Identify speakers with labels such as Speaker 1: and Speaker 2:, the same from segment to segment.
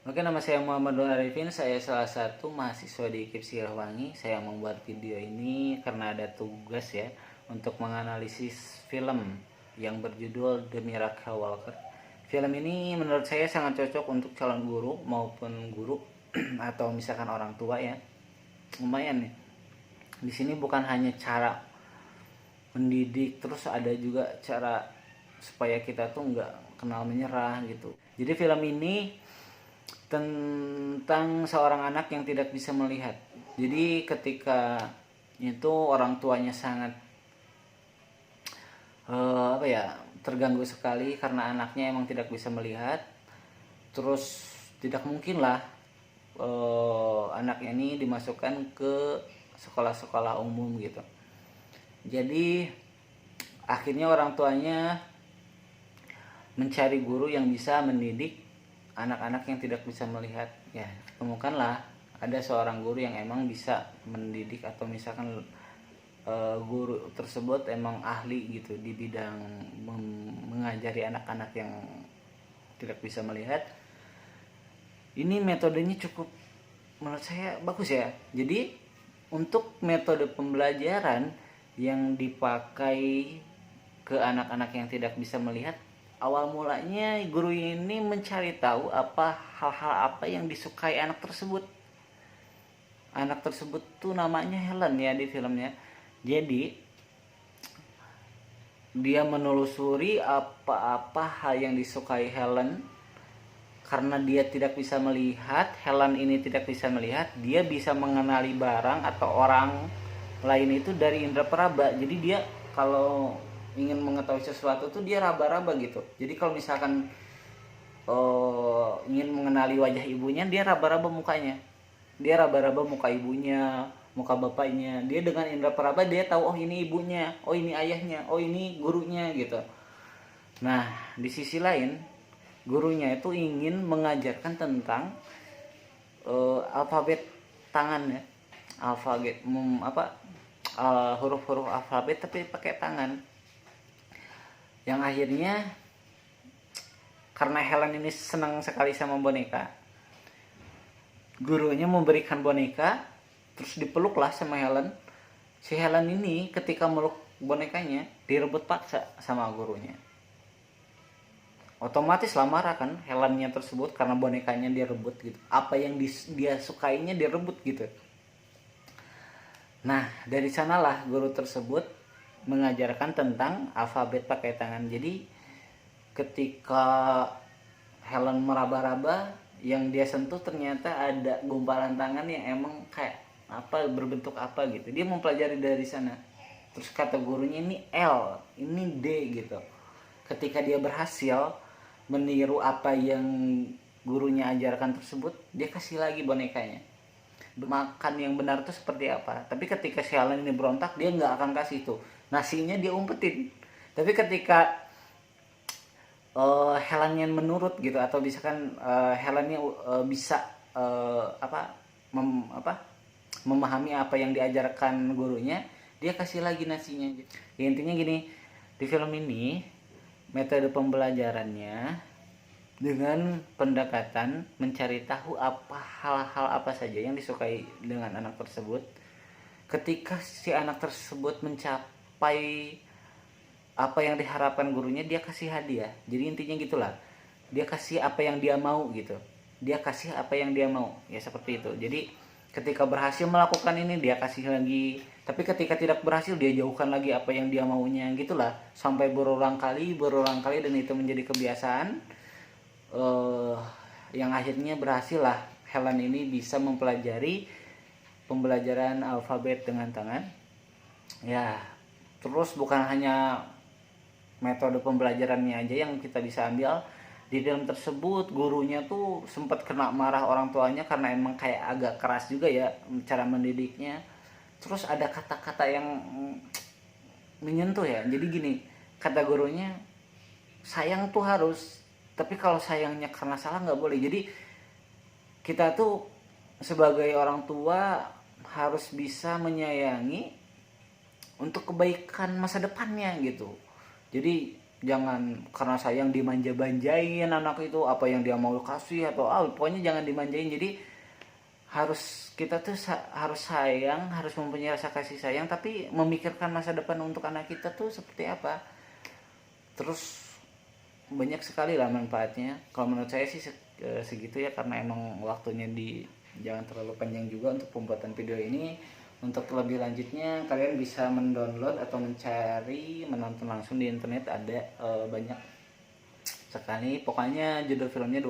Speaker 1: Oke, nama saya Muhammad Nur Arifin. Saya salah satu mahasiswa di IKIP Sirawangi. Saya membuat video ini karena ada tugas ya untuk menganalisis film yang berjudul The Miracle Walker. Film ini menurut saya sangat cocok untuk calon guru maupun guru atau misalkan orang tua ya. Lumayan nih. Di sini bukan hanya cara mendidik, terus ada juga cara supaya kita tuh nggak kenal menyerah gitu. Jadi film ini tentang seorang anak yang tidak bisa melihat. Jadi ketika itu orang tuanya sangat terganggu sekali karena anaknya emang tidak bisa melihat. Terus tidak mungkin lah anaknya ini dimasukkan ke sekolah-sekolah umum gitu. Jadi akhirnya orang tuanya mencari guru yang bisa mendidik anak-anak yang tidak bisa melihat. Ya, temukanlah ada seorang guru yang emang bisa mendidik atau misalkan guru tersebut emang ahli gitu di bidang mengajari anak-anak yang tidak bisa melihat. Ini metodenya cukup menurut saya bagus ya. Jadi untuk metode pembelajaran yang dipakai ke anak-anak yang tidak bisa melihat, awal mulanya guru ini mencari tahu hal-hal apa yang disukai anak tersebut. Anak tersebut tuh namanya Helen ya di filmnya. Jadi dia menelusuri apa-apa hal yang disukai Helen. Karena dia tidak bisa melihat, Helen ini tidak bisa melihat, dia bisa mengenali barang atau orang lain itu dari indera peraba. Jadi dia kalau ingin mengetahui sesuatu tuh dia raba-raba gitu. Jadi kalau misalkan ingin mengenali wajah ibunya, dia raba-raba mukanya. Dia raba-raba muka ibunya, muka bapaknya. Dia dengan indera peraba dia tahu, oh ini ibunya, oh ini ayahnya, oh ini gurunya gitu. Nah, di sisi lain, gurunya itu ingin mengajarkan tentang alfabet tangan ya. Alfabet huruf-huruf alfabet tapi pakai tangan. Yang akhirnya karena Helen ini senang sekali sama boneka, gurunya memberikan boneka, terus dipeluklah sama Helen. Si Helen ini ketika meluk bonekanya direbut paksa sama gurunya. Otomatis lah marah kan Helennya tersebut karena bonekanya dia rebut gitu. Apa yang dia sukainya dia rebut gitu. Nah, dari sanalah guru tersebut mengajarkan tentang alfabet pakai tangan. Jadi ketika Helen meraba-raba, yang dia sentuh ternyata ada gumpalan tangan yang emang kayak berbentuk apa gitu. Dia mempelajari dari sana. Terus kata gurunya ini L, ini D gitu. Ketika dia berhasil meniru apa yang gurunya ajarkan tersebut, dia kasih lagi bonekanya. Makan yang benar itu seperti apa. Tapi ketika si Helen ini berontak, dia nggak akan kasih itu. Nasinya dia umpetin. Tapi ketika Helennya menurut gitu, atau misalkan Helennya bisa memahami apa yang diajarkan gurunya, dia kasih lagi nasinya gitu. Ya, intinya gini, di film ini metode pembelajarannya dengan pendekatan mencari tahu hal-hal apa saja yang disukai dengan anak tersebut. Ketika si anak tersebut mencapai apa yang diharapkan gurunya, dia kasih hadiah. Jadi intinya gitulah, dia kasih apa yang dia mau gitu. Dia kasih apa yang dia mau ya, seperti itu. Jadi ketika berhasil melakukan ini dia kasih lagi, tapi ketika tidak berhasil dia jauhkan lagi apa yang dia maunya, gitulah sampai berulang kali dan itu menjadi kebiasaan yang akhirnya berhasil lah Helen ini bisa mempelajari pembelajaran alfabet dengan tangan ya. Terus bukan hanya metode pembelajarannya aja yang kita bisa ambil di film tersebut. Gurunya tuh sempat kena marah orang tuanya karena emang kayak agak keras juga ya cara mendidiknya. Terus ada kata-kata yang menyentuh ya. Jadi gini, kata gurunya, sayang tuh harus, tapi kalau sayangnya karena salah nggak boleh. Jadi kita tuh sebagai orang tua harus bisa menyayangi untuk kebaikan masa depannya gitu. Jadi Jangan karena sayang dimanja-banjain anak itu, apa yang dia mau kasih atau pokoknya jangan dimanjain. Jadi kita tuh harus sayang, harus mempunyai rasa kasih sayang, tapi memikirkan masa depan untuk anak kita tuh seperti apa. Terus banyak sekali lah manfaatnya. Kalau menurut saya sih segitu ya, karena emang waktunya jangan terlalu panjang juga untuk pembuatan video ini. Untuk lebih lanjutnya kalian bisa mendownload atau menonton langsung di internet, ada banyak sekali. Pokoknya judul filmnya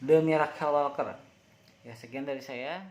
Speaker 1: The Miracle Worker. Ya, sekian dari saya.